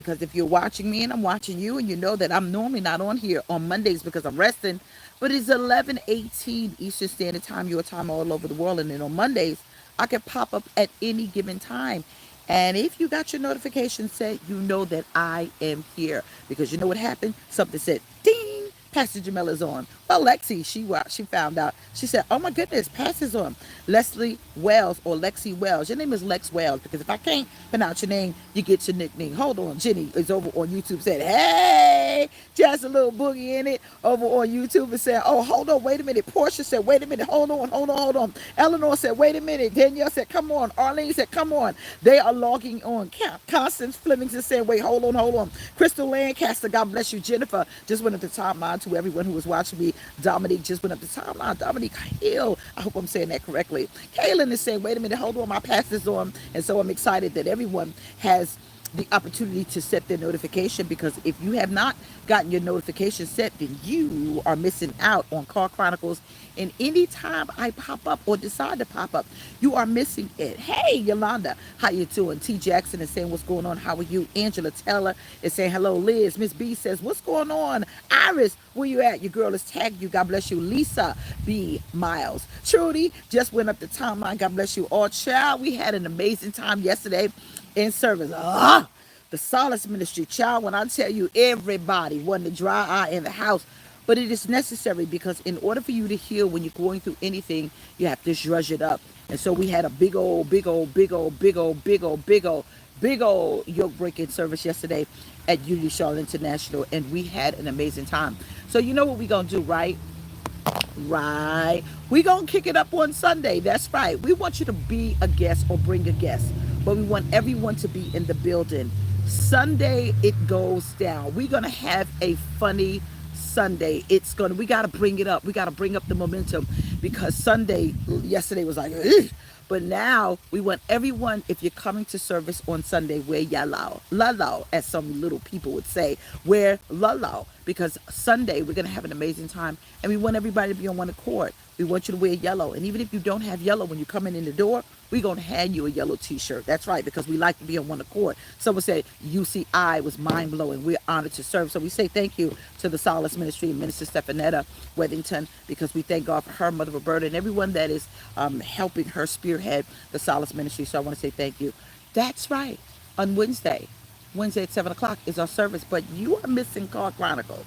Because if you're watching me and I'm watching you, and you know that I'm normally not on here on Mondays because I'm resting, but it's 11:18 Eastern Standard Time, your time all over the world. And then on Mondays, I can pop up at any given time. And if you got your notification set, you know that I am here. Because you know what happened? Something said, ding, Pastor Jamela's on. Well, Lexi, she found out. She said, "Oh my goodness, Pastor's on." Leslie Wells or Lexi Wells. Your name is Lex Wells because if I can't pronounce your name, you get your nickname. Hold on, Jenny is over on YouTube said, "Hey, just a little boogie in it." Over on YouTube and said, "Oh, hold on, wait a minute." Portia said, "Wait a minute, hold on." Eleanor said, "Wait a minute." Danielle said, "Come on." Arlene said, "Come on." They are logging on. Constance Fleming is saying, "Wait, hold on." Crystal Lancaster, God bless you. Jennifer just went up the timeline to everyone who was watching me. Dominique just went up the timeline. Dominique Hill, I hope I'm saying that correctly. Kaylin is saying, "Wait a minute, hold on, my pass is on." And so I'm excited that everyone has the opportunity to set their notification, because if you have not gotten your notification set, then you are missing out on Car Chronicles. And anytime I pop up or decide to pop up, you are missing it. Hey, Yolanda, how you doing? T. Jackson is saying, "What's going on? How are you?" Angela Taylor is saying, "Hello." Liz, Miss B says, "What's going on?" Iris, where you at? Your girl is tagged you. God bless you. Lisa B. Miles. Trudy just went up the timeline. God bless you all. Child, we had an amazing time yesterday in service. The Solace Ministry, child, when I tell you, everybody wanted a dry eye in the house. But it is necessary, because in order for you to heal when you're going through anything, you have to drudge it up. And so we had a big old yoke breaking service yesterday at Unity Charlotte International, and we had an amazing time. So you know what we're gonna do, right? Right. We gonna kick it up on Sunday. That's right. We want you to be a guest or bring a guest, but we want everyone to be in the building. Sunday it goes down. We're gonna have a funny Sunday. We gotta bring it up. We gotta bring up the momentum, because Sunday yesterday was like, ugh. But now we want everyone, if you're coming to service on Sunday, wear yellow, lalo, as some little people would say, wear lalo, because Sunday we're going to have an amazing time, and we want everybody to be on one accord. We want you to wear yellow, and even if you don't have yellow when you come in the door, we're going to hand you a yellow t-shirt. That's right, because we like to be on one accord. Someone said UCI was mind-blowing. We're honored to serve. So we say thank you to the Solace Ministry and Minister Stefanetta Weddington, because we thank God for her, Mother Roberta, and everyone that is helping her spearhead the Solace Ministry. So I want to say thank you. That's right. On Wednesday at 7 o'clock is our service, but you are missing Car Chronicles.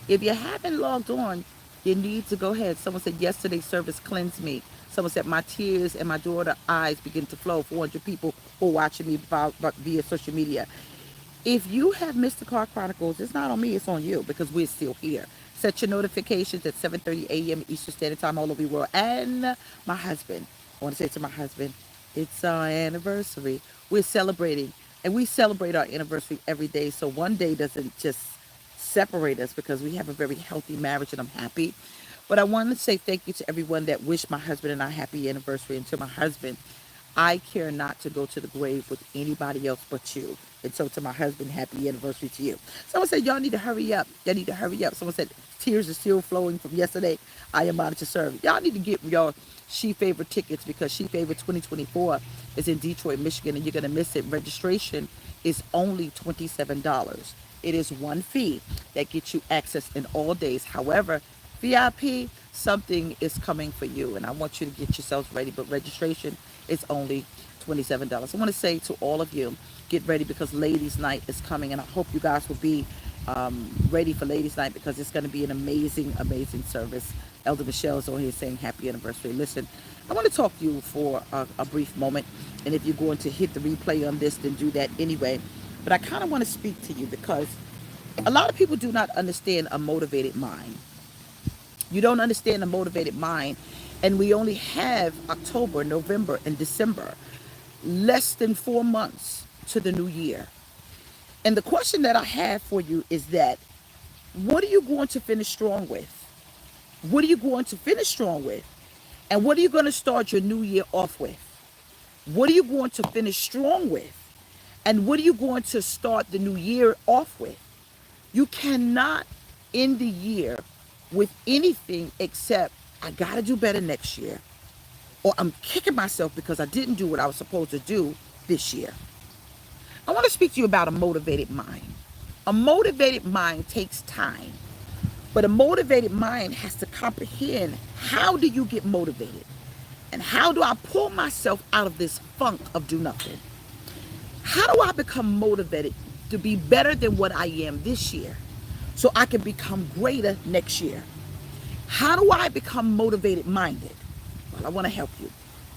If you haven't logged on, you need to go ahead. Someone said yesterday's service cleansed me. Someone said my tears and my daughter's eyes begin to flow. 400 people who are watching me via social media. If you have missed the Car Chronicles, it's not on me, it's on you, because we're still here. Set your notifications at 7:30 a.m. Eastern Standard Time all over the world. And my husband, I want to say to my husband, it's our anniversary. We're celebrating, and we celebrate our anniversary every day. So one day doesn't just separate us, because we have a very healthy marriage, and I'm happy. But I want to say thank you to everyone that wished my husband and I happy anniversary. And to my husband, I care not to go to the grave with anybody else but you. And so to my husband, happy anniversary to you. Someone said, y'all need to hurry up. Y'all need to hurry up. Someone said, tears are still flowing from yesterday. I am honored to serve. Y'all need to get your She Favorite tickets, because She Favorite 2024 is in Detroit, Michigan, and you're going to miss it. Registration is only $27. It is one fee that gets you access in all days. However, VIP, something is coming for you, and I want you to get yourselves ready. But registration is only $27. I want to say to all of you, get ready, because Ladies Night is coming, and I hope you guys will be ready for Ladies Night, because it's going to be an amazing, amazing service. Elder Michelle is on here saying happy anniversary. Listen, I want to talk to you for a brief moment, and if you're going to hit the replay on this, then do that anyway. But I kind of want to speak to you, because a lot of people do not understand a motivated mind. You don't understand a motivated mind. And we only have October, November, and December. Less than 4 months to the new year. And the question that I have for you is that, what are you going to finish strong with? What are you going to finish strong with? And what are you going to start your new year off with? What are you going to finish strong with? And what are you going to start the new year off with? You cannot end the year with anything except, I got to do better next year, or I'm kicking myself because I didn't do what I was supposed to do this year. I want to speak to you about a motivated mind. A motivated mind takes time, but a motivated mind has to comprehend, how do you get motivated? And how do I pull myself out of this funk of do nothing? How do I become motivated to be better than what I am this year so I can become greater next year? How do I become motivated minded? Well, I want to help you.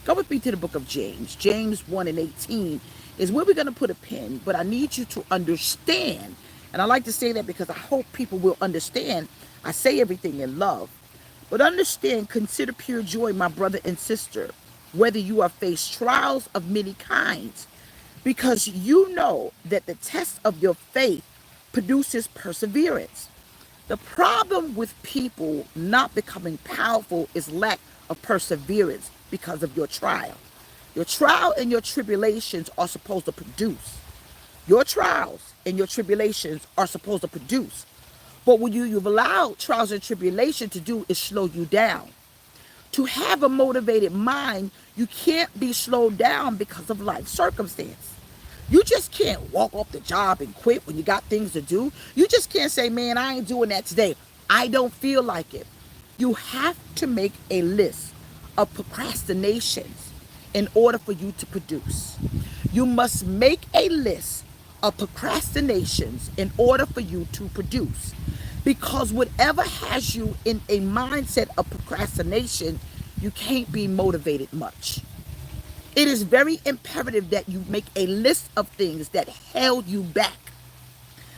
Go with me to the book of James. James 1 and 18 is where we're going to put a pin, but I need you to understand. And I like to say that because I hope people will understand. I say everything in love. But understand, consider pure joy, my brother and sister, whether you are faced trials of many kinds, because you know that the test of your faith produces perseverance. The problem with people not becoming powerful is lack of perseverance because of your trial. Your trial and your tribulations are supposed to produce. Your trials and your tribulations are supposed to produce. But what you've allowed trials and tribulation to do is slow you down. To have a motivated mind, you can't be slowed down because of life circumstance. You just can't walk off the job and quit when you got things to do. You just can't say, man, I ain't doing that today. I don't feel like it. You have to make a list of procrastinations in order for you to produce. You must make a list of procrastinations in order for you to produce. Because whatever has you in a mindset of procrastination, you can't be motivated much. It is very imperative that you make a list of things that held you back.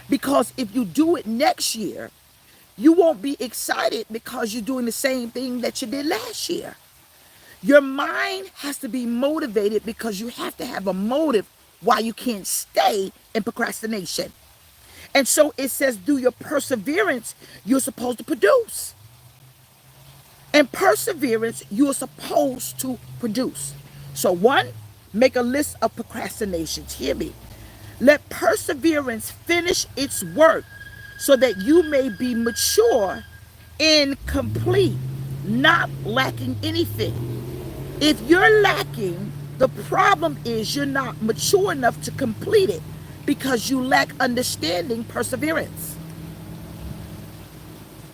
Because if you do it next year, you won't be excited because you're doing the same thing that you did last year. Your mind has to be motivated because you have to have a motive why you can't stay in procrastination. And so it says, through your perseverance, you're supposed to produce. And perseverance, you're supposed to produce. So one, make a list of procrastinations. Hear me. Let perseverance finish its work so that you may be mature and complete, not lacking anything. If you're lacking, the problem is you're not mature enough to complete it because you lack understanding perseverance.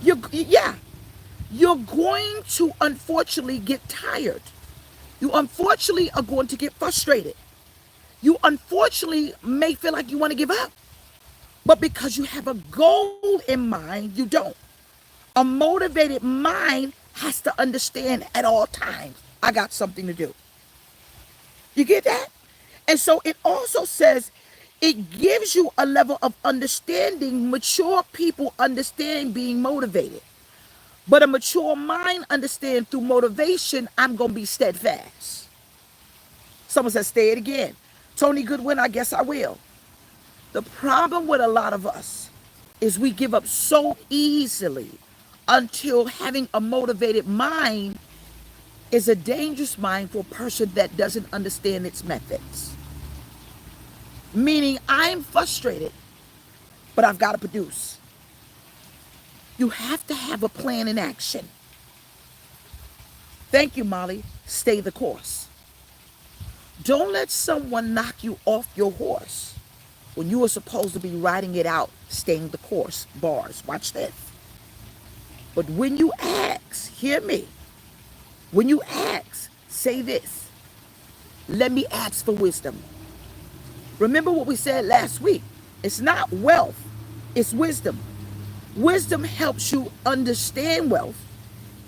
You're going to unfortunately get tired. You unfortunately are going to get frustrated. You unfortunately may feel like you want to give up. But because you have a goal in mind, you don't. A motivated mind has to understand at all times, I got something to do. You get that? And so it also says it gives you a level of understanding. Mature people understand being motivated. But a mature mind understands through motivation, I'm going to be steadfast. Someone says, say it again. Tony Goodwin, I guess I will. The problem with a lot of us is we give up so easily until having a motivated mind is a dangerous mind for a person that doesn't understand its methods. Meaning, I'm frustrated, but I've got to produce. You have to have a plan in action. Thank you, Molly. Stay the course. Don't let someone knock you off your horse when you are supposed to be riding it out, staying the course. Bars. Watch this. But when you ask, hear me. When you ask, say this. Let me ask for wisdom. Remember what we said last week. It's not wealth, it's wisdom. Wisdom helps you understand wealth,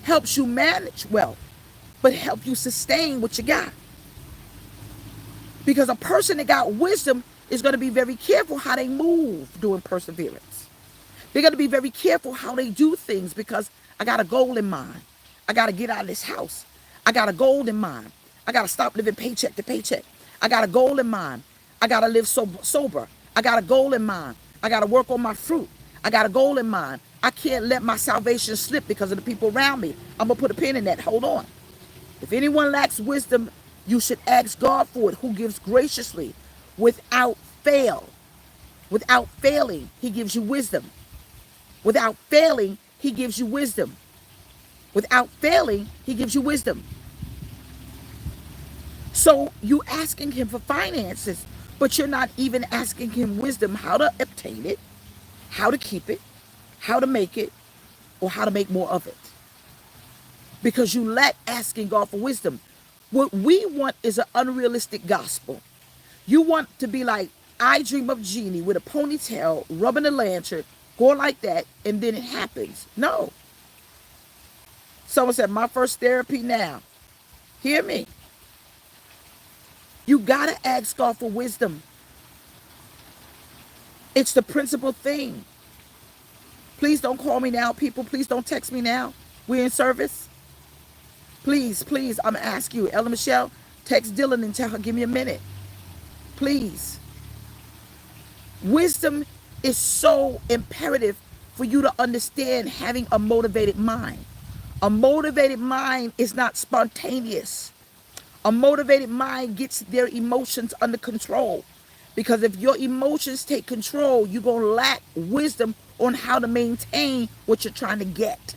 helps you manage wealth, but help you sustain what you got. Because a person that got wisdom is going to be very careful how they move during perseverance. They're going to be very careful how they do things because I got a goal in mind. I got to get out of this house. I got a goal in mind. I got to stop living paycheck to paycheck. I got a goal in mind. I got to live sober. I got a goal in mind. I got to work on my fruit. I got a goal in mind. I can't let my salvation slip because of the people around me. I'm going to put a pin in that. Hold on. If anyone lacks wisdom, you should ask God for it, who gives graciously without fail. Without failing, he gives you wisdom. Without failing, he gives you wisdom. Without failing, he gives you wisdom. So you asking him for finances. but you're not even asking him wisdom how to obtain it, how to keep it, how to make it, or how to make more of it. Because you lack asking God for wisdom. What we want is an unrealistic gospel. You want to be like, I dream of Jeannie with a ponytail, rubbing a lantern, going like that, and then it happens. No. Someone said, my first therapy now. Hear me. You got to ask God for wisdom. It's the principal thing. Please don't call me now, people. Please don't text me now. We're in service. Please, please, I'm going to ask you. Ella Michelle, text Dylan and tell her, give me a minute. Please. Wisdom is so imperative for you to understand having a motivated mind. A motivated mind is not spontaneous. A motivated mind gets their emotions under control. Because if your emotions take control, you're going to lack wisdom on how to maintain what you're trying to get.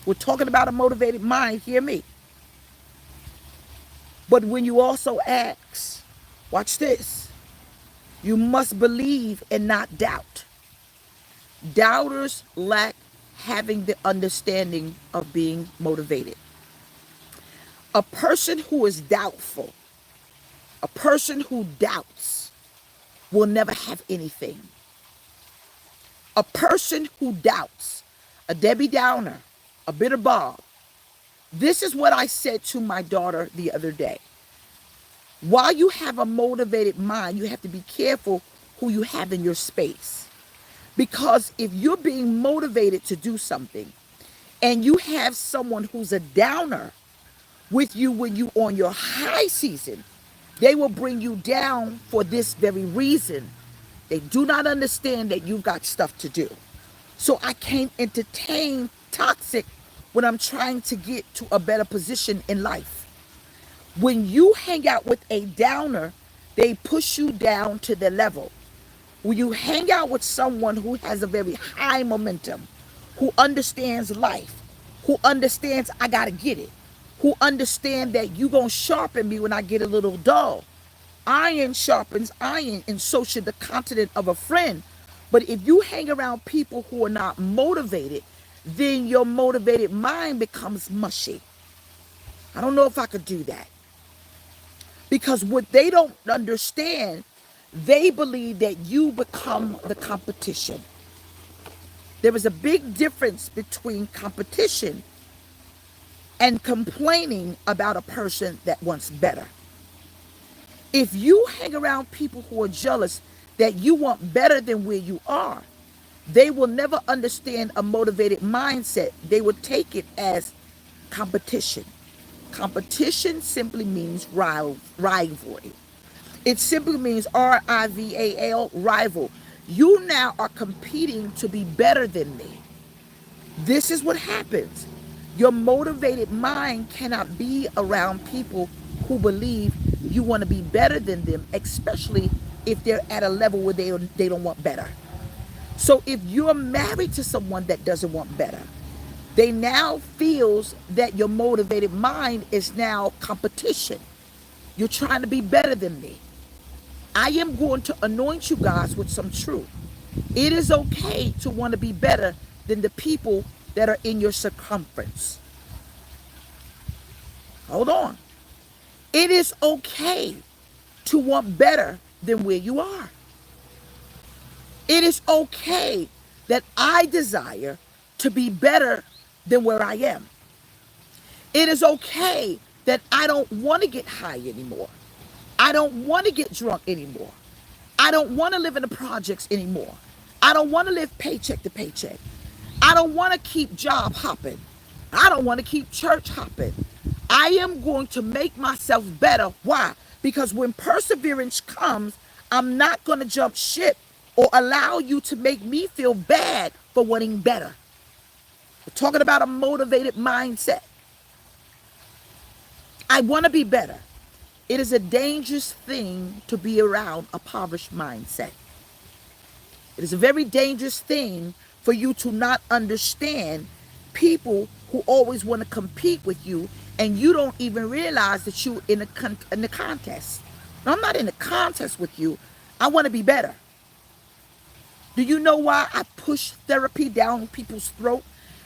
We're talking about a motivated mind, hear me. But when you also ask, watch this, you must believe and not doubt. Doubters lack having the understanding of being motivated. A person who is doubtful, a person who doubts, will never have anything. A person who doubts, a Debbie Downer, a bitter Bob. This is what I said to my daughter the other day. While you have a motivated mind, you have to be careful who you have in your space. Because if you're being motivated to do something and you have someone who's a downer with you when you're on your high season, they will bring you down for this very reason. They do not understand that you've got stuff to do. So I can't entertain toxic when I'm trying to get to a better position in life. When you hang out with a downer, they push you down to their level. When you hang out with someone who has a very high momentum, who understands life, who understands I gotta get it, who understand that you gonna sharpen me when I get a little dull. Iron sharpens iron, and so should the continent of a friend. But if you hang around people who are not motivated, then your motivated mind becomes mushy. I don't know if I could do that. Because what they don't understand, they believe that you become the competition. There is a big difference between competition and complaining about a person that wants better. If you hang around people who are jealous that you want better than where you are, they will never understand a motivated mindset. They will take it as competition. Competition simply means rivalry. It simply means rival, rival. You now are competing to be better than me. This is what happens. Your motivated mind cannot be around people who believe you want to be better than them, especially if they're at a level where they don't want better. So if you're married to someone that doesn't want better, they now feels that your motivated mind is now competition. You're trying to be better than me. I am going to anoint you guys with some truth. It is okay to want to be better than the people that are in your circumference. Hold on. It is okay to want better than where you are. It is okay that I desire to be better than where I am. It is okay that I don't want to get high anymore. I don't want to get drunk anymore. I don't want to live in the projects anymore. I don't want to live paycheck to paycheck. I don't want to keep job hopping. I don't want to keep church hopping. I am going to make myself better. Why? Because when perseverance comes, I'm not going to jump ship or allow you to make me feel bad for wanting better. We're talking about a motivated mindset. I want to be better. It is a dangerous thing to be around a impoverished mindset. It is a very dangerous thing for you to not understand people who always want to compete with you, and you don't even realize that you're in the contest. I'm not in a contest with you. I want to be better. Do you know why I push therapy down people's throat?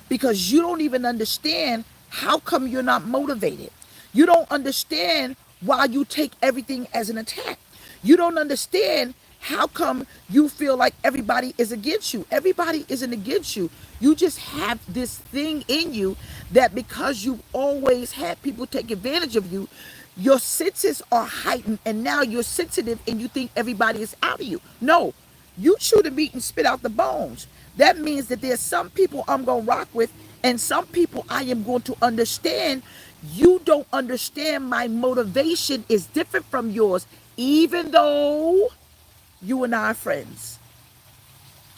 Because you don't even understand how come you're not motivated. You don't understand why you take everything as an attack. You don't understand how come you feel like everybody is against you. Everybody isn't against you. You just have this thing in you that because you've always had people take advantage of you, your senses are heightened and now you're sensitive and you think everybody is out of you. No, you chew the meat and spit out the bones. That means that there's some people I'm going to rock with and some people I am going to understand. You don't understand my motivation is different from yours, even though you and I are friends.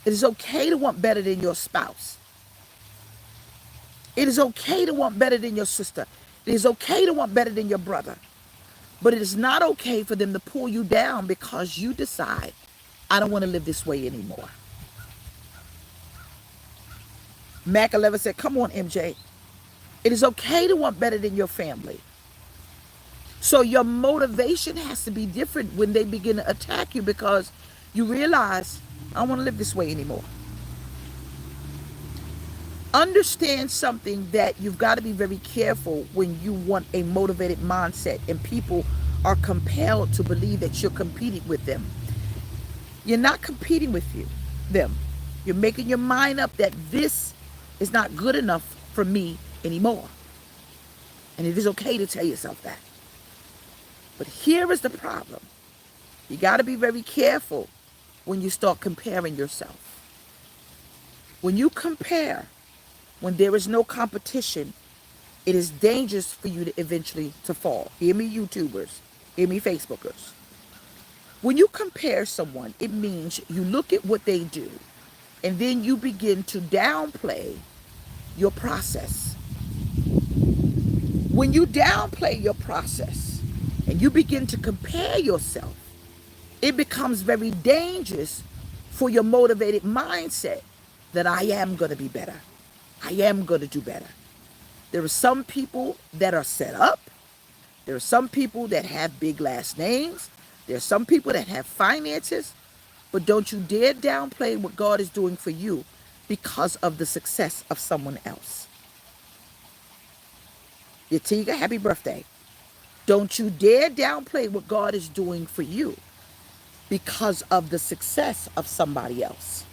It is okay to want better than your spouse. It is okay to want better than your sister. It is okay to want better than your brother. But it is not okay for them to pull you down because you decide, I don't want to live this way anymore. Mac 11 said, come on, MJ. It is okay to want better than your family. So your motivation has to be different when they begin to attack you because you realize, I don't want to live this way anymore. Understand something that you've got to be very careful when you want a motivated mindset and people are compelled to believe that you're competing with them. You're not competing with them. You're making your mind up that this is not good enough for me anymore. And it is okay to tell yourself that. But here is the problem. You got to be very careful when you start comparing yourself. When you compare, when there is no competition, it is dangerous for you to eventually to fall. Hear me, YouTubers. Hear me, Facebookers. When you compare someone, it means you look at what they do and then you begin to downplay your process. When you downplay your process and you begin to compare yourself, it becomes very dangerous for your motivated mindset that I am going to be better. I am going to do better. There are some people that are set up. There are some people that have big last names. There are some people that have finances. But don't you dare downplay what God is doing for you because of the success of someone else. Yatiga, happy birthday. Don't you dare downplay what God is doing for you because of the success of somebody else.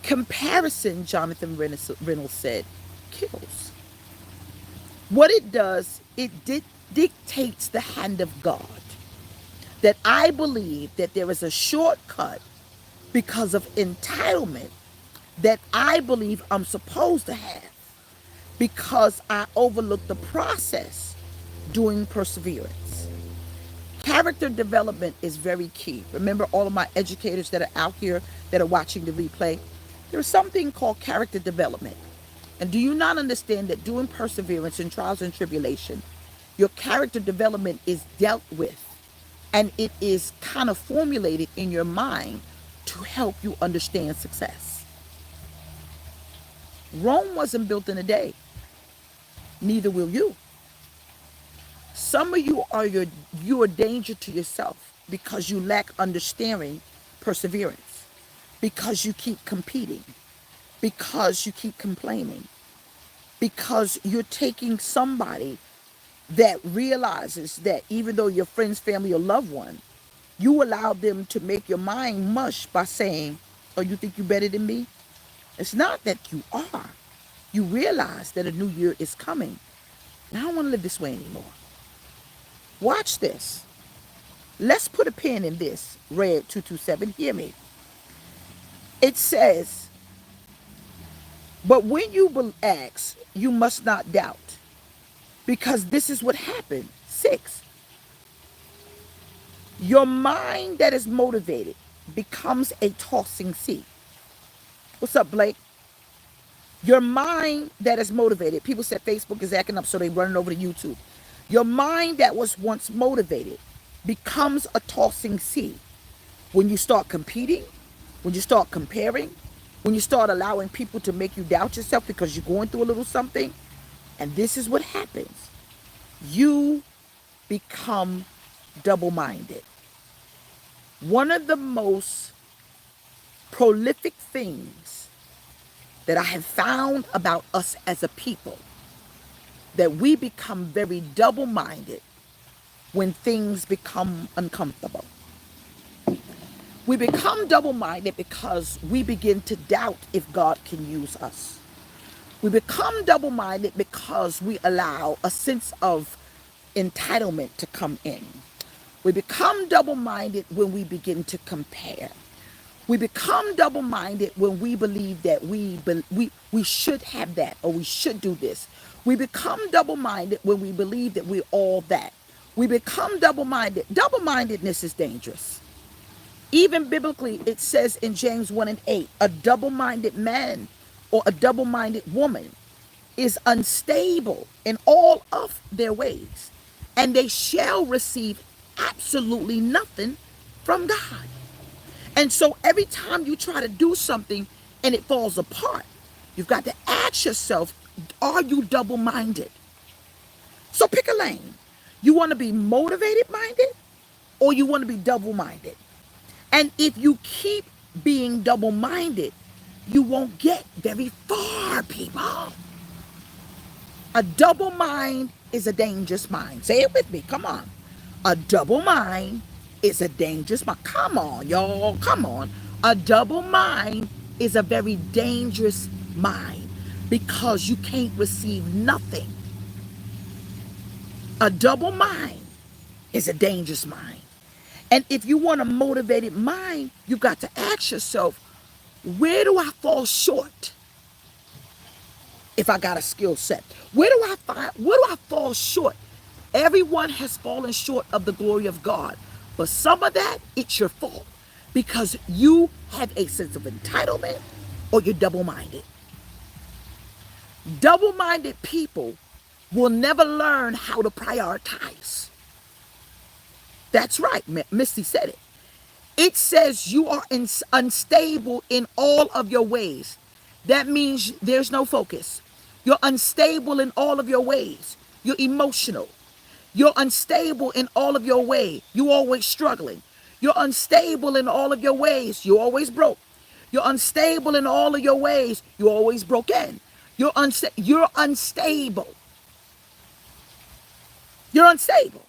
Comparison, Jonathan Reynolds said, kills. What it does, it dictates the hand of God. That I believe that there is a shortcut because of entitlement that I believe I'm supposed to have because I overlooked the process doing perseverance. Character development is very key. Remember all of my educators that are out here that are watching the replay? There's something called character development. And do you not understand that doing perseverance in trials and tribulation, your character development is dealt with and it is kind of formulated in your mind to help you understand success. Rome wasn't built in a day. Neither will you. Some of you are a danger to yourself because you lack understanding perseverance, because you keep competing, because you keep complaining, because you're taking somebody that realizes that even though your friend's family or loved one, you allow them to make your mind mush by saying, oh, you think you're better than me? It's not that you are. You realize that a new year is coming. And I don't want to live this way anymore. Watch this. Let's put a pin in this. Red 227, hear me. It says, but when you ask, you must not doubt. Because this is what happened. 6. Your mind that is motivated becomes a tossing sea. What's up, Blake? Your mind that is motivated. People said Facebook is acting up, so they're running over to YouTube. Your mind that was once motivated becomes a tossing sea. When you start competing, when you start comparing, when you start allowing people to make you doubt yourself because you're going through a little something, and this is what happens. You become double minded. One of the most prolific things that I have found about us as a people, that we become very double minded when things become uncomfortable. We become double minded because we begin to doubt if God can use us. We become double minded because we allow a sense of entitlement to come in. We become double minded when we begin to compare. We become double minded when we believe that we should have that, or we should do this. We become double minded when we believe that we're all that. We become double minded. Double mindedness is dangerous. Even biblically, it says in James 1 and 8, a double minded man or a double minded woman is unstable in all of their ways, and they shall receive absolutely nothing from God. And so every time you try to do something and it falls apart, you've got to ask yourself, are you double minded? So pick a lane. You want to be motivated minded, or you want to be double minded? And if you keep being double minded, you won't get very far, people. A double mind is a dangerous mind. Say it with me. Come on. A double mind is a dangerous mind. Come on, y'all. Come on. A double mind is a very dangerous mind because you can't receive nothing. A double mind is a dangerous mind. And if you want a motivated mind, you've got to ask yourself, where do I fall short if I got a skill set? Where do I fall short? Everyone has fallen short of the glory of God. But some of that, it's your fault because you have a sense of entitlement or you're double-minded. Double-minded people will never learn how to prioritize. That's right, Misty said it. It says you are unstable in all of your ways. That means there's no focus. You're unstable in all of your ways. You're emotional. You're unstable in all of your ways. You're always struggling. You're unstable in all of your ways. You're always broke. You're unstable in all of your ways. You're always broken. You're unstable. You're unstable.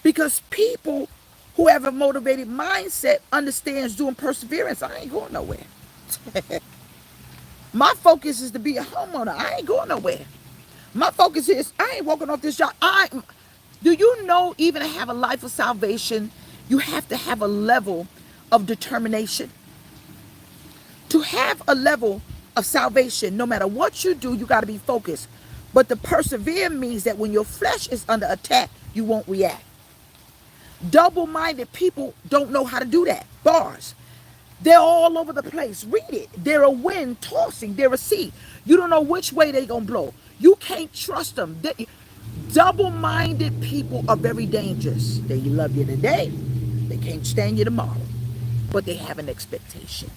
Because people who have a motivated mindset understands doing perseverance. I ain't going nowhere. My focus is to be a homeowner. I ain't going nowhere. My focus is I ain't walking off this job. Do you know, even to have a life of salvation, you have to have a level of determination? To have a level of salvation, no matter what you do, you got to be focused. But the persevere means that when your flesh is under attack, you won't react. Double-minded people don't know how to do that. Bars. They're all over the place. Read it. They're a wind tossing. They're a sea. You don't know which way they're going to blow. You can't trust them. Double-minded people are very dangerous. They love you today. They can't stand you tomorrow. But they have an expectation.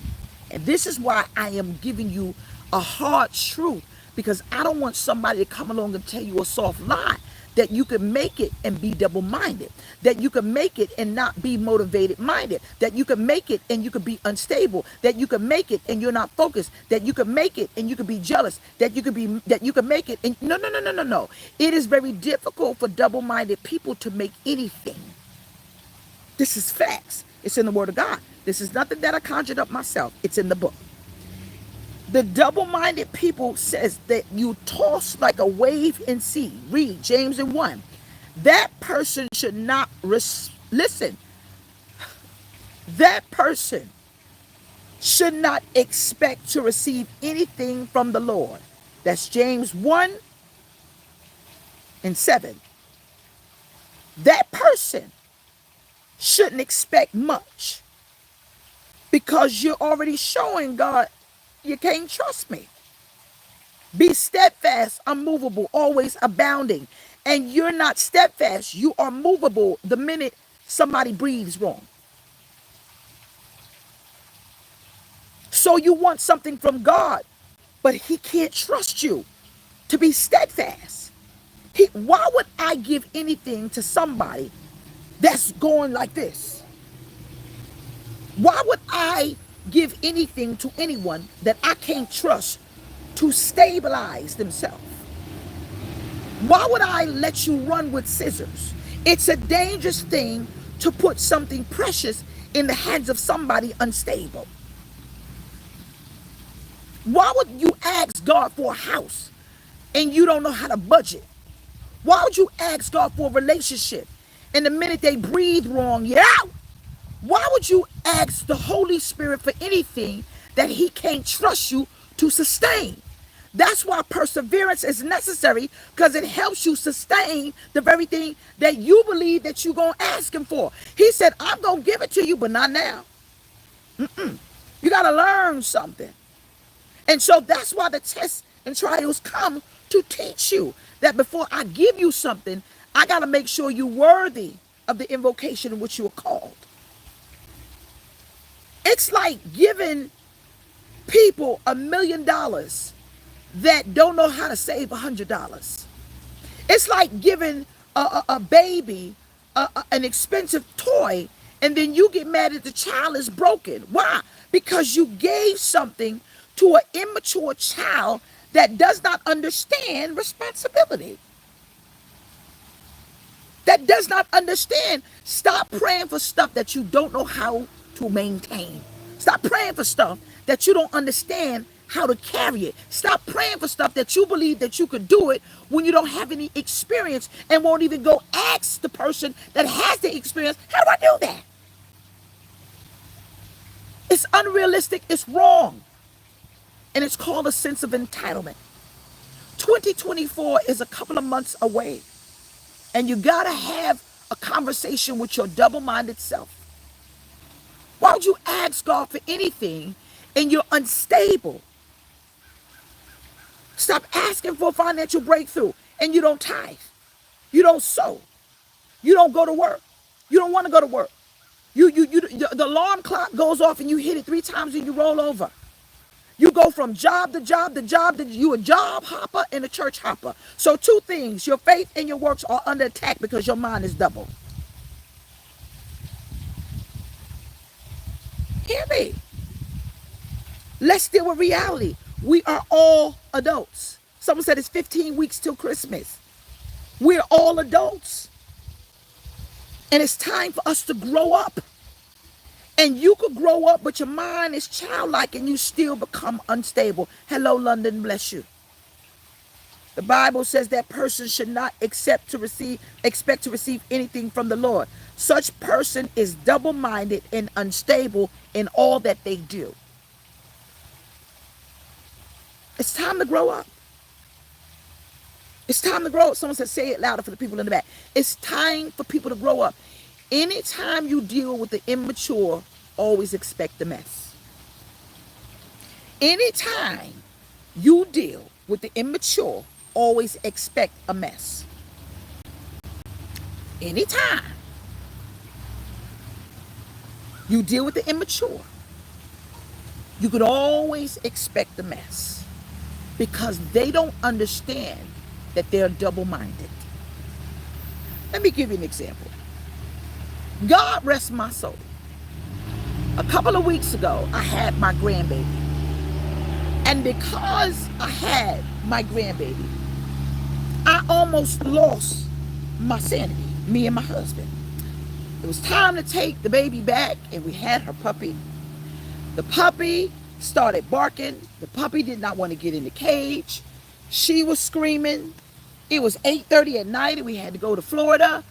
And this is why I am giving you a hard truth, because I don't want somebody to come along and tell you a soft lie that you can make it and be double-minded, that you can make it and not be motivated-minded, that you can make it and you can be unstable, that you can make it and you're not focused, that you can make it and you can be jealous, that you can make it and no, no, no, no, no, no. It is very difficult for double-minded people to make anything. This is facts. It's in the Word of God. This is nothing that I conjured up myself. It's in the book. The double-minded people says that you toss like a wave in sea. Read James 1. That person should not listen. That person should not expect to receive anything from the Lord. That's James 1 and 7. That person shouldn't expect much because you're already showing God you can't trust me. Be steadfast, unmovable, always abounding. And you're not steadfast. You are movable the minute somebody breathes wrong. So you want something from God, but he can't trust you to be steadfast. Why would I give anything to somebody that's going like this. Why would I give anything to anyone that I can't trust to stabilize themselves? Why would I let you run with scissors? It's a dangerous thing to put something precious in the hands of somebody unstable. Why would you ask God for a house and you don't know how to budget? Why would you ask God for a relationship and the minute they breathe wrong, you're out? Why would you ask the Holy Spirit for anything that He can't trust you to sustain? That's why perseverance is necessary, because it helps you sustain the very thing that you believe that you're going to ask Him for. He said, I'm going to give it to you, but not now. You got to learn something. And so that's why the tests and trials come to teach you that before I give you something, I got to make sure you're worthy of the invocation in which you are called. It's like giving people $1,000,000 that don't know how to save $100. It's like giving a baby an expensive toy, and then you get mad that the child is broken. Why? Because you gave something to an immature child that does not understand responsibility, that does not understand. Stop praying for stuff that you don't know how to maintain. Stop praying for stuff that you don't understand how to carry it. Stop praying for stuff that you believe that you could do it when you don't have any experience, and won't even go ask the person that has the experience, how do I do that? It's unrealistic, it's wrong, and it's called a sense of entitlement. 2024 is a couple of months away, and you gotta have a conversation with your double-minded self. Why would you ask God for anything and you're unstable? Stop asking for a financial breakthrough and you don't tithe. You don't sow. You don't go to work. You don't want to go to work. The alarm clock goes off and you hit it 3 times and you roll over. You go from job to job to job to you a job hopper and a church hopper. So 2 things, your faith and your works are under attack because your mind is double. Hear me. Let's deal with reality. We are all adults. Someone said it's 15 weeks till Christmas. We're all adults. And it's time for us to grow up. And you could grow up, but your mind is childlike and you still become unstable. Hello, London, bless you. The Bible says that person should not expect to receive anything from the Lord. Such person is double-minded and unstable in all that they do. It's time to grow up. It's time to grow up. Someone said, say it louder for the people in the back. It's time for people to grow up. Anytime you deal with the immature, always expect the mess. Anytime you deal with the immature, always expect a mess. Anytime you deal with the immature, you could always expect a mess, because they don't understand that they're double-minded. Let me give you an example. God rest my soul. A couple of weeks ago, I had my grandbaby. And because I had my grandbaby, I almost lost my sanity, me and my husband. It was time to take the baby back, and we had her puppy. The puppy started barking. The puppy did not want to get in the cage. She was screaming. It was 8:30 at night, and we had to go to Florida.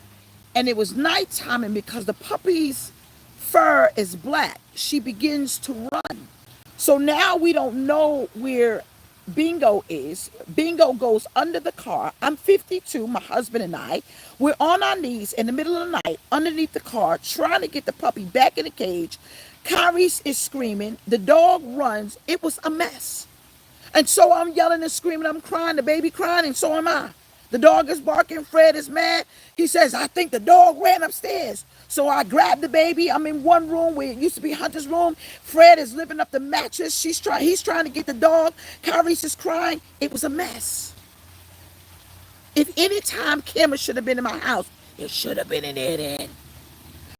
And it was nighttime, and because the puppy's fur is black, she begins to run. So now we don't know where Bingo is. Bingo goes under the car. I'm 52, my husband and I. We're on our knees in the middle of the night underneath the car trying to get the puppy back in the cage. Kyrie's is screaming. The dog runs. It was a mess. And so I'm yelling and screaming. I'm crying. The baby crying, and so am I. The dog is barking. Fred is mad. He says, I think the dog ran upstairs. So I grabbed the baby. I'm in one room where it used to be Hunter's room. Fred is lifting up the mattress. He's trying to get the dog. Kyrie's is crying. It was a mess. If any time camera should have been in my house, it should have been in there then.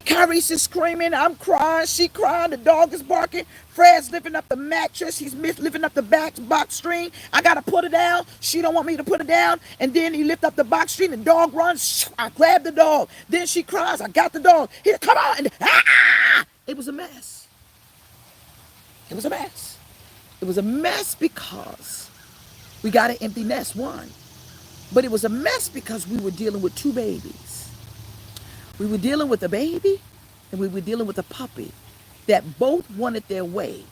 Carrie's is screaming. I'm crying. She crying. The dog is barking. Fred's lifting up the mattress. He's lifting up the back box string. I gotta put it down. She don't want me to put it down. And then he lift up the box string. The dog runs. I grab the dog. Then she cries. I got the dog. He come on. And, it was a mess. It was a mess. It was a mess because we got an empty nest, one. But it was a mess because we were dealing with two babies. We were dealing with a baby and we were dealing with a puppy that both wanted their way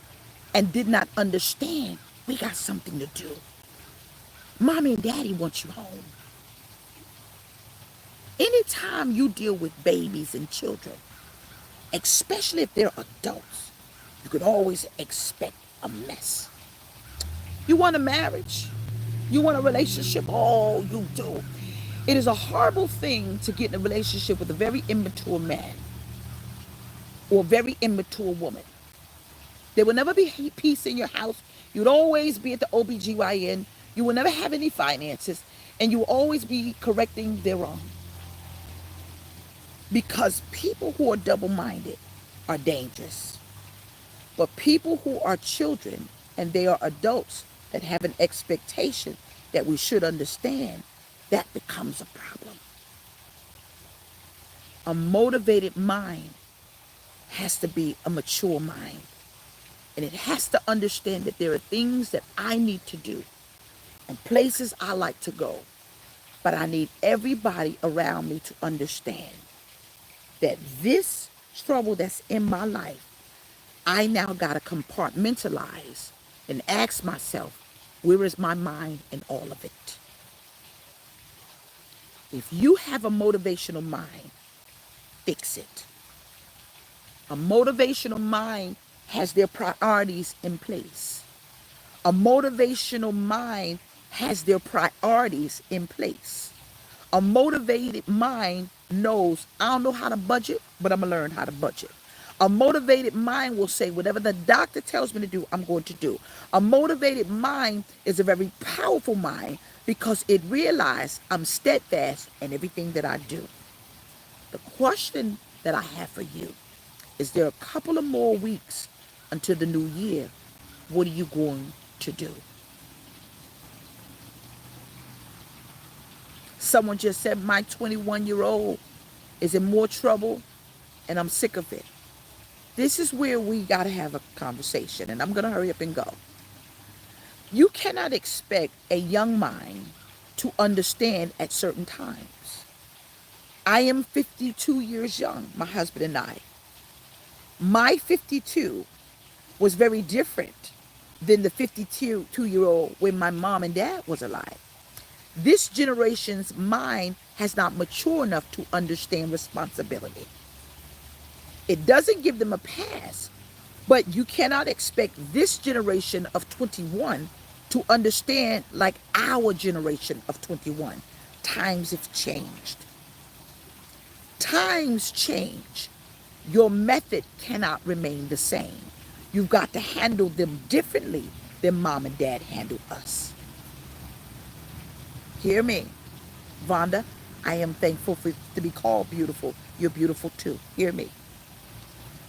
and did not understand we got something to do. Mommy and daddy want you home. Anytime you deal with babies and children, especially if they're adults, you can always expect a mess. You want a marriage? You want a relationship? Oh, you do. It is a horrible thing to get in a relationship with a very immature man or a very immature woman. There will never be peace in your house. You'd always be at the OBGYN. You will never have any finances. And you will always be correcting their wrong. Because people who are double-minded are dangerous. But people who are children and they are adults that have an expectation that we should understand, that becomes a problem. A motivated mind has to be a mature mind. And it has to understand that there are things that I need to do and places I like to go. But I need everybody around me to understand that this trouble that's in my life, I now got to compartmentalize and ask myself, where is my mind in all of it? If you have a motivational mind, fix it. A motivational mind has their priorities in place. A motivational mind has their priorities in place. A motivated mind knows, I don't know how to budget, but I'm going to learn how to budget. A motivated mind will say, whatever the doctor tells me to do, I'm going to do. A motivated mind is a very powerful mind because it realizes I'm steadfast in everything that I do. The question that I have for you is, there are a couple of more weeks until the new year. What are you going to do? Someone just said, my 21-year-old is in more trouble and I'm sick of it. This is where we got to have a conversation, and I'm going to hurry up and go. You cannot expect a young mind to understand at certain times. I am 52 years young, my husband and I. My 52 was very different than the 52-year-old when my mom and dad was alive. This generation's mind has not matured enough to understand responsibility. It doesn't give them a pass, but you cannot expect this generation of 21 to understand like our generation of 21. Times have changed. Times change. Your method cannot remain the same. You've got to handle them differently than mom and dad handled us. Hear me. Vonda, I am thankful to be called beautiful. You're beautiful too. Hear me.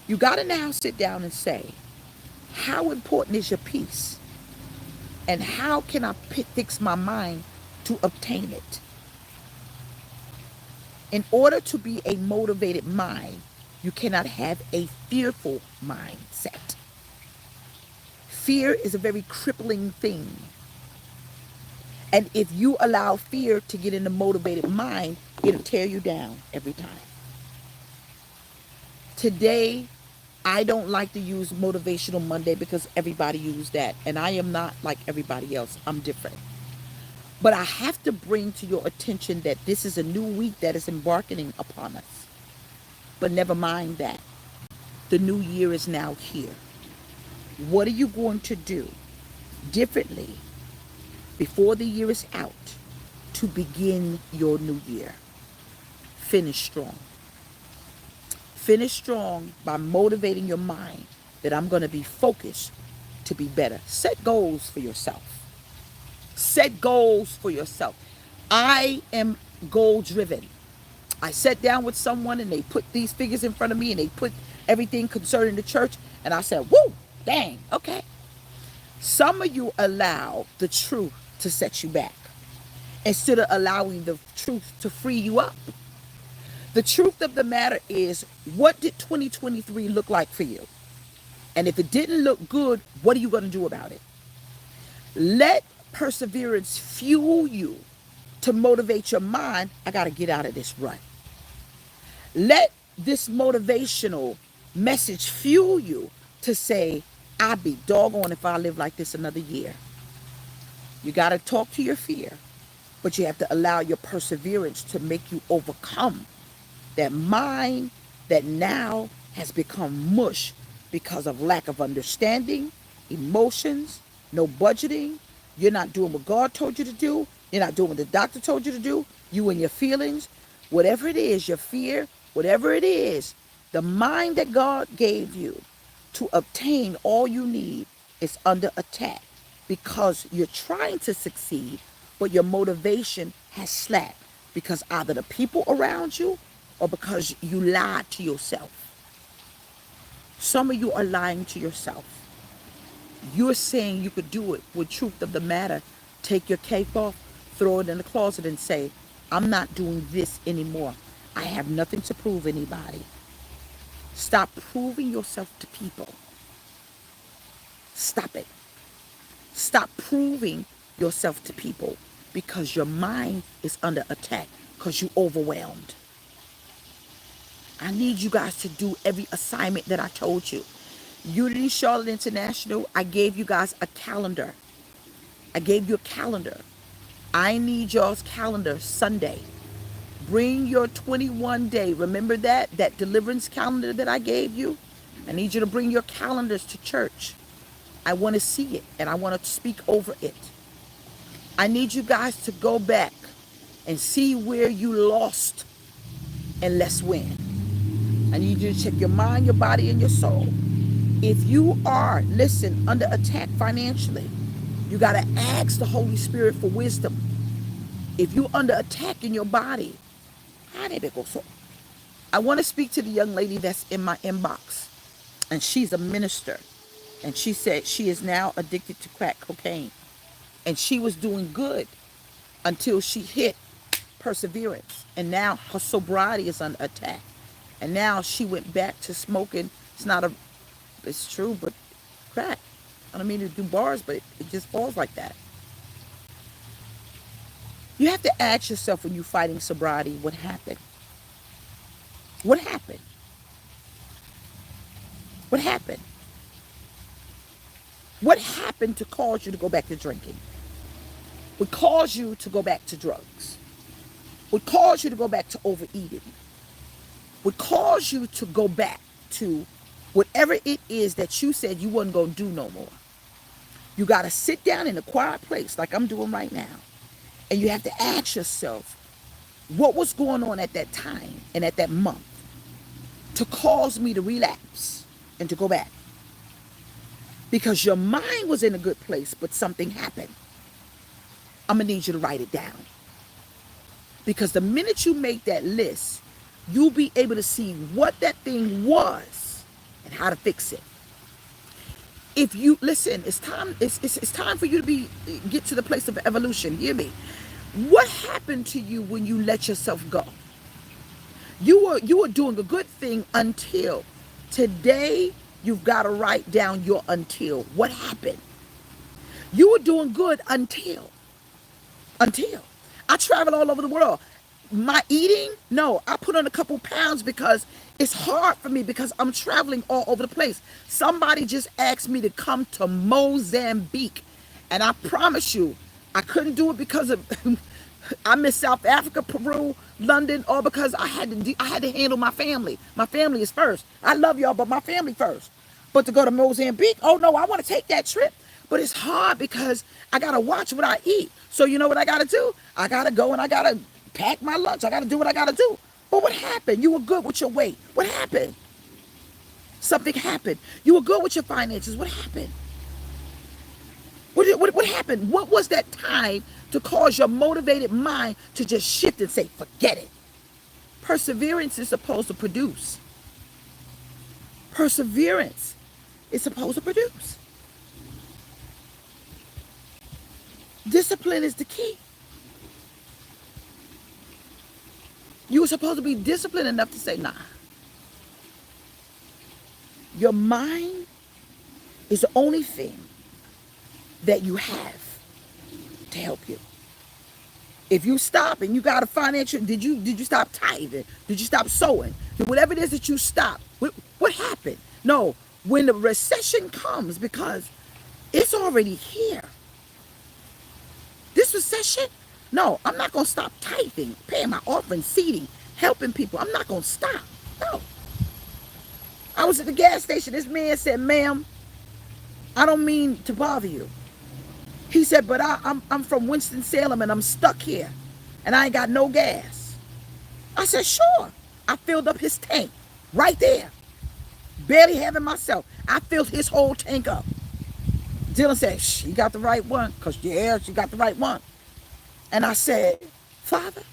You got to now sit down and say, how important is your peace? And how can I fix my mind to obtain it? In order to be a motivated mind, you cannot have a fearful mindset. Fear is a very crippling thing. And if you allow fear to get in the motivated mind, it'll tear you down every time. Today, I don't like to use Motivational Monday because everybody used that. And I am not like everybody else. I'm different. But I have to bring to your attention that this is a new week that is embarking upon us. But never mind that. The new year is now here. What are you going to do differently before the year is out to begin your new year? Finish strong. Finish strong by motivating your mind that I'm going to be focused to be better. Set goals for yourself. Set goals for yourself. I am goal driven. I sat down with someone and they put these figures in front of me and they put everything concerning the church. And I said, woo, dang, okay. Some of you allow the truth to set you back instead of allowing the truth to free you up. The truth of the matter is, what did 2023 look like for you? And if it didn't look good, what are you going to do about it? Let perseverance fuel you to motivate your mind. I got to get out of this rut. Let this motivational message fuel you to say, I'd be doggone if I live like this another year. You got to talk to your fear, but you have to allow your perseverance to make you overcome that mind that now has become mush because of lack of understanding, emotions, no budgeting. You're not doing what God told you to do. You're not doing what the doctor told you to do. You and your feelings, whatever it is, your fear, whatever it is, the mind that God gave you to obtain all you need is under attack because you're trying to succeed, but your motivation has slacked because either the people around you or because you lied to yourself. Some of you are lying to yourself. You're saying you could do it. With truth of the matter, take your cape off, throw it in the closet and say, I'm not doing this anymore. I have nothing to prove anybody. Stop proving yourself to people. Stop it. Stop proving yourself to people because your mind is under attack because you're overwhelmed. I need you guys to do every assignment that I told you. Unity Charlotte International, I gave you guys a calendar. I gave you a calendar. I need y'all's calendar Sunday. Bring your 21-day. Remember that deliverance calendar that I gave you? I need you to bring your calendars to church. I want to see it and I want to speak over it. I need you guys to go back and see where you lost and let's win. I need you to check your mind, your body, and your soul. If you are, listen, under attack financially, you got to ask the Holy Spirit for wisdom. If you're under attack in your body, I want to speak to the young lady that's in my inbox, and she's a minister, and she said she is now addicted to crack cocaine, and she was doing good until she hit perseverance, and now her sobriety is under attack, and now she went back to smoking. It's true, but crack. I don't mean to do bars, but it just falls like that. You have to ask yourself when you're fighting sobriety, what happened? What happened? What happened? What happened to cause you to go back to drinking? What caused you to go back to drugs? What caused you to go back to overeating? What caused you to go back to whatever it is that you said you wasn't going to do no more? You got to sit down in a quiet place like I'm doing right now. And you have to ask yourself, what was going on at that time and at that month to cause me to relapse and to go back? Because your mind was in a good place, but something happened. I'm going to need you to write it down. Because the minute you make that list, you'll be able to see what that thing was and how to fix it. If you listen, it's time for you to get to the place of evolution. Hear me. What happened to you when you let yourself go? You were doing a good thing until today. You've got to write down your until. What happened? You were doing good until I traveled all over the world. My eating, no, I put on a couple pounds because it's hard for me because I'm traveling all over the place. Somebody just asked me to come to Mozambique, and I promise you, I couldn't do it because of I missed South Africa, Peru, London, all because I had to handle my family. My family is first. I love y'all, but my family first. But to go to Mozambique, oh no, I want to take that trip. But it's hard because I got to watch what I eat. So you know what I got to do? I got to go and I got to pack my lunch. I got to do what I got to do. But what happened? You were good with your weight. What happened? Something happened. You were good with your finances. What happened? What happened? What was that time to cause your motivated mind to just shift and say, forget it? Perseverance is supposed to produce. Perseverance is supposed to produce. Discipline is the key. You were supposed to be disciplined enough to say, nah. Your mind is the only thing that you have to help you. If you stop and you got a financial, did you stop tithing? Did you stop sowing? Whatever it is that you stop, what happened? No, when the recession comes, because it's already here. This recession, no, I'm not going to stop tithing, paying my offering, seeding, helping people. I'm not going to stop. No. I was at the gas station. This man said, ma'am, I don't mean to bother you. He said, but I'm from Winston-Salem and I'm stuck here and I ain't got no gas. I said, sure. I filled up his tank right there. Barely having myself. I filled his whole tank up. Dylan said, she got the right one. Because, yeah, she got the right one. And I said, Father,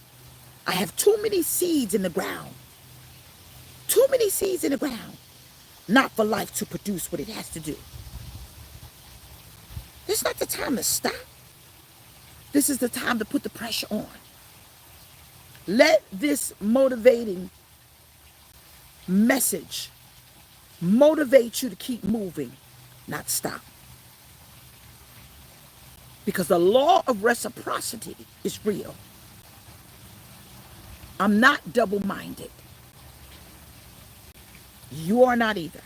I have too many seeds in the ground. Too many seeds in the ground. Not for life to produce what it has to do. This is not the time to stop. This is the time to put the pressure on. Let this motivating message motivate you to keep moving, not stop. Because the law of reciprocity is real. I'm not double-minded. You are not either.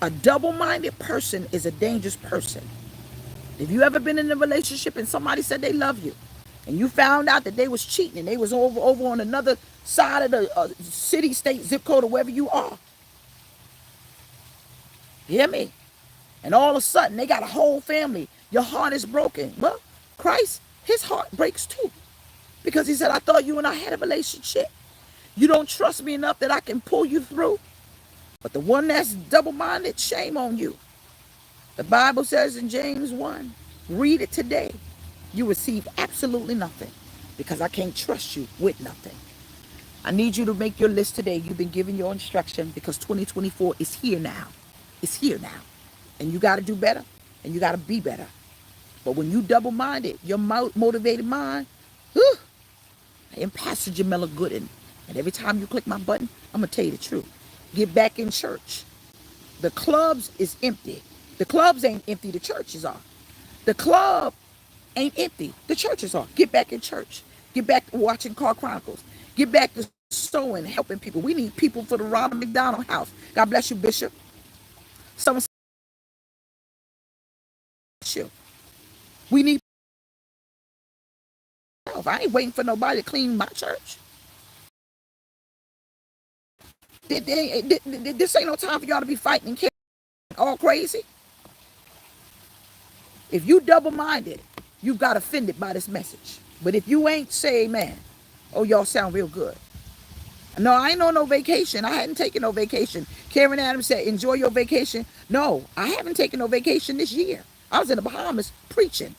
A double-minded person is a dangerous person. If you ever been in a relationship and somebody said they love you, and you found out that they was cheating and they was over on another side of the city, state, zip code, or wherever you are. Hear me? And all of a sudden, they got a whole family. Your heart is broken. Well, Christ, his heart breaks too. Because he said, I thought you and I had a relationship. You don't trust me enough that I can pull you through. But the one that's double-minded, shame on you. The Bible says in James 1, read it today. You receive absolutely nothing because I can't trust you with nothing. I need you to make your list today. You've been given your instruction because 2024 is here now. It's here now. And you got to do better and you got to be better. But when you double-minded, your motivated mind, whew, I am Pastor Jameliah Gooden. And every time you click my button, I'm going to tell you the truth. Get back in church. The clubs is empty. The clubs ain't empty. The churches are. The club ain't empty. The churches are. Get back in church. Get back to watching Car Chronicles. Get back to sewing, helping people. We need people for the Ronald McDonald House. God bless you, Bishop. Someone bless you. We need help. I ain't waiting for nobody to clean my church. This ain't no time for y'all to be fighting and killing all crazy. If you double-minded, you got offended by this message. But if you ain't, say amen. Oh, y'all sound real good. No, I ain't on no vacation. I hadn't taken no vacation. Karen Adams said, enjoy your vacation. No, I haven't taken no vacation this year. I was in the Bahamas preaching.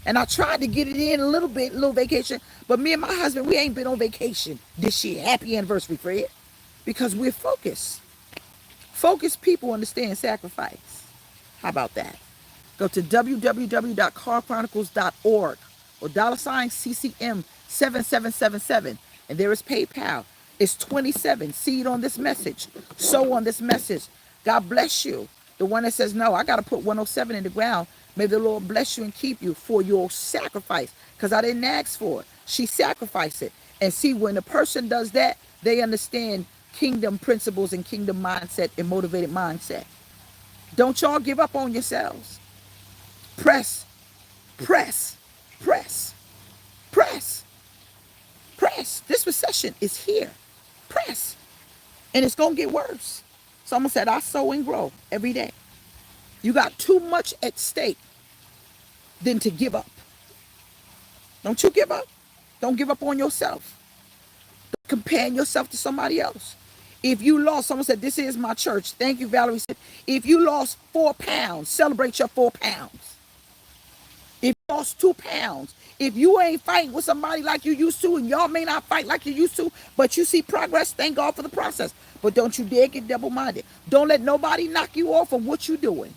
And I tried to get it in a little bit, a little vacation. But me and my husband, we ain't been on vacation this year. Happy anniversary, Fred. Because we're focused. Focused people understand sacrifice. How about that? Go to www.carchronicles.org or $CCM 7777. And there is PayPal. It's 27. Seed on this message. Sow on this message. God bless you. The one that says, no, I got to put 107 in the ground. May the Lord bless you and keep you for your sacrifice. Because I didn't ask for it. She sacrificed it. And see, when a person does that, they understand kingdom principles and kingdom mindset and motivated mindset. Don't y'all give up on yourselves. Press, press, press, press, press. This recession is here. Press. And it's going to get worse. Someone said, I sow and grow every day. You got too much at stake than to give up. Don't you give up. Don't give up on yourself. Don't compare yourself to somebody else. If you lost, someone said, this is my church. Thank you, Valerie. If you lost 4 pounds, celebrate your 4 pounds. If lost 2 pounds. If you ain't fighting with somebody like you used to, and y'all may not fight like you used to, but you see progress, thank God for the process. But don't you dare get double-minded. Don't let nobody knock you off of what you're doing.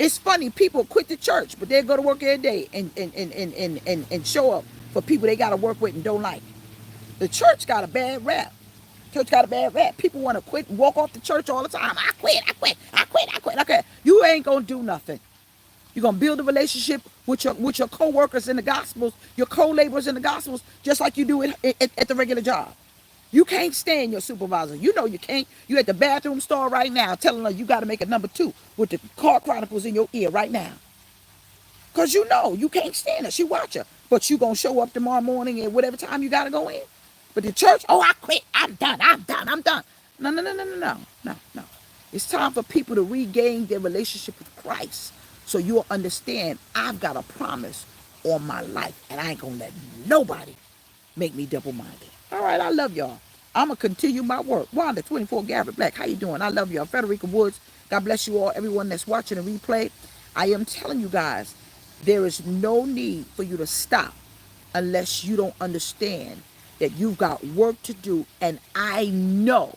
It's funny, people quit the church, but they go to work every day and show up for people they got to work with and don't like. The church got a bad rap. Church got a bad rap. People want to quit and walk off the church all the time. I quit, I quit, I quit, I quit, I quit. You ain't going to do nothing. You're going to build a relationship with your co-workers in the gospels, your co-laborers in the gospels, just like you do at the regular job. You can't stand your supervisor. You know you can't. You at the bathroom stall right now telling her you got to make a number 2 with the car chronicles in your ear right now. Because you know you can't stand her. She watch her. But you going to show up tomorrow morning at whatever time you got to go in. But the church, oh, I quit. I'm done. I'm done. I'm done. No, no, no, no, no, no, no, no. It's time for people to regain their relationship with Christ. So you'll understand I've got a promise on my life. And I ain't going to let nobody make me double-minded. All right, I love y'all. I'm going to continue my work. Wanda, 24 Garrett Black, how you doing? I love y'all. Frederica Woods, God bless you all. Everyone that's watching the replay, I am telling you guys, there is no need for you to stop unless you don't understand that you've got work to do. And I know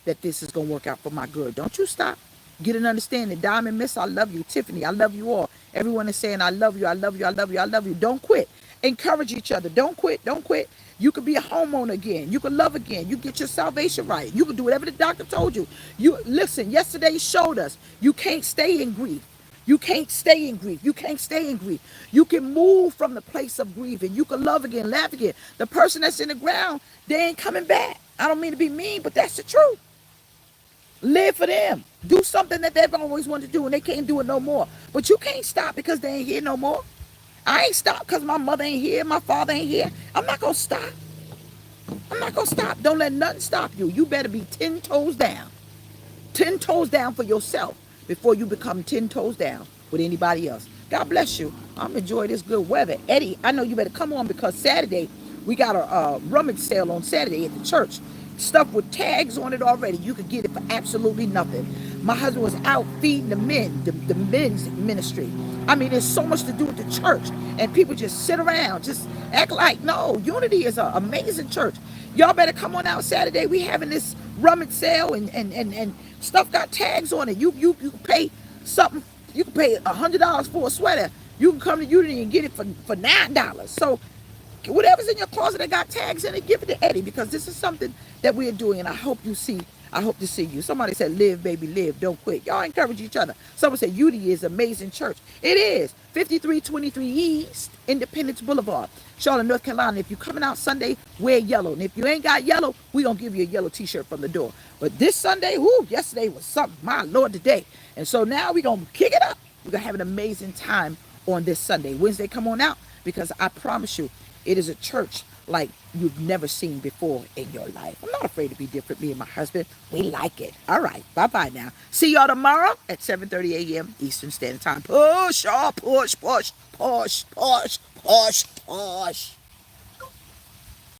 that this is going to work out for my good. Don't you stop. Get an understanding. Diamond Miss, I love you. Tiffany, I love you all. Everyone is saying, I love you, I love you, I love you, I love you. Don't quit. Encourage each other. Don't quit. Don't quit. You can be a homeowner again. You can love again. You get your salvation right. You can do whatever the doctor told you. You listen, yesterday showed us you can't stay in grief. You can't stay in grief. You can't stay in grief. You can move from the place of grief and you can love again, laugh again. The person that's in the ground, they ain't coming back. I don't mean to be mean, but that's the truth. Live for them. Do something that they've always wanted to do and they can't do it no more. But you can't stop because they ain't here no more. I ain't stopped because my mother ain't here, my father ain't here. I'm not going to stop. I'm not going to stop. Don't let nothing stop you. You better be 10 toes down. 10 toes down for yourself before you become 10 toes down with anybody else. God bless you. I'm enjoying this good weather. Eddie, I know you better come on because Saturday, we got a rummage sale on Saturday at the church. Stuff with tags on it already. You could get it for absolutely nothing. My husband was out feeding the men, the men's ministry. I mean, there's so much to do with the church. And people just sit around, just act like, no, Unity is an amazing church. Y'all better come on out Saturday. We having this rummage sale and stuff got tags on it. You can pay something. You can pay $100 for a sweater. You can come to Unity and get it for $9. So whatever's in your closet that got tags in it, give it to Eddie because this is something that we're doing, and I hope you see. I hope to see you. Somebody said, live, baby, live. Don't quit. Y'all encourage each other. Someone said, Unity is amazing church. It is. 5323 East Independence Boulevard, Charlotte, North Carolina. If you're coming out Sunday, wear yellow. And if you ain't got yellow, we're going to give you a yellow t-shirt from the door. But this Sunday, yesterday was something. My Lord, today. And so now we're going to kick it up. We're going to have an amazing time on this Sunday. Wednesday, come on out because I promise you, it is a church like you've never seen before in your life. I'm not afraid to be different. Me and my husband, we like it. All right. Bye-bye now. See y'all tomorrow at 7:30 a.m. Eastern Standard Time. Push, push, push, push, push, push, push.